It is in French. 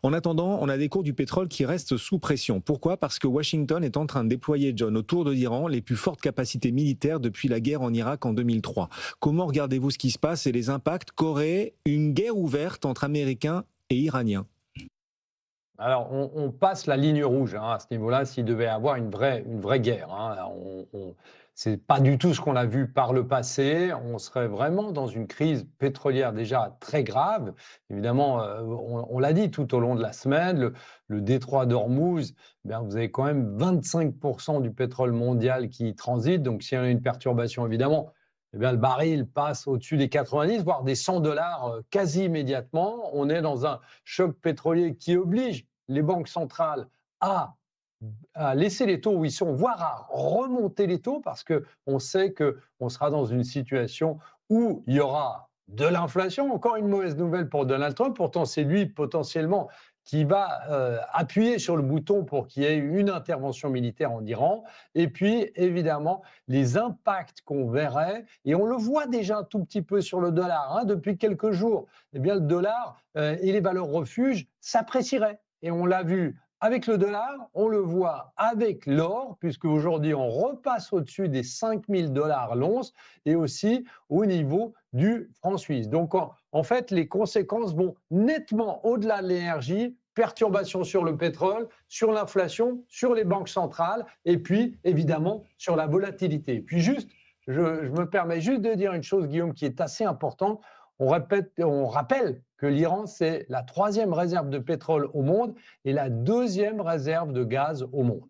En attendant, on a des cours du pétrole qui restent sous pression. Pourquoi? Parce que Washington est en train de déployer, John, autour de l'Iran, les plus fortes capacités militaires depuis la guerre en Irak en 2003. Comment regardez-vous ce qui se passe et les impacts qu'aurait une guerre ouverte entre Américains et Iraniens? Alors, on passe la ligne rouge hein, à ce niveau-là, s'il devait y avoir une vraie guerre. Hein. C'est pas du tout ce qu'on a vu par le passé. On serait vraiment dans une crise pétrolière déjà très grave. Évidemment, on l'a dit tout au long de la semaine, le détroit d'Ormuz, ben, vous avez quand même 25% du pétrole mondial qui transite. Donc, s'il y a une perturbation, évidemment, eh bien, le baril passe au-dessus des 90, voire des 100 dollars quasi immédiatement. On est dans un choc pétrolier qui oblige les banques centrales à, à laisser les taux où ils sont, voire à remonter les taux, parce qu'on sait qu'on sera dans une situation où il y aura de l'inflation. Encore une mauvaise nouvelle pour Donald Trump. Pourtant, c'est lui potentiellement qui va appuyer sur le bouton pour qu'il y ait une intervention militaire en Iran. Et puis, évidemment, les impacts qu'on verrait, et on le voit déjà un tout petit peu sur le dollar, hein, depuis quelques jours, eh bien, le dollar et les valeurs refuges s'apprécieraient. Et on l'a vu avec le dollar, on le voit avec l'or, puisque aujourd'hui on repasse au-dessus des 5000 dollars l'once et aussi au niveau du franc suisse. Donc en fait, les conséquences vont nettement au-delà de l'énergie, perturbations sur le pétrole, sur l'inflation, sur les banques centrales et puis évidemment sur la volatilité. Et puis juste, je me permets juste de dire une chose, Guillaume, qui est assez importante. On rappelle que l'Iran, c'est la troisième réserve de pétrole au monde et la deuxième réserve de gaz au monde.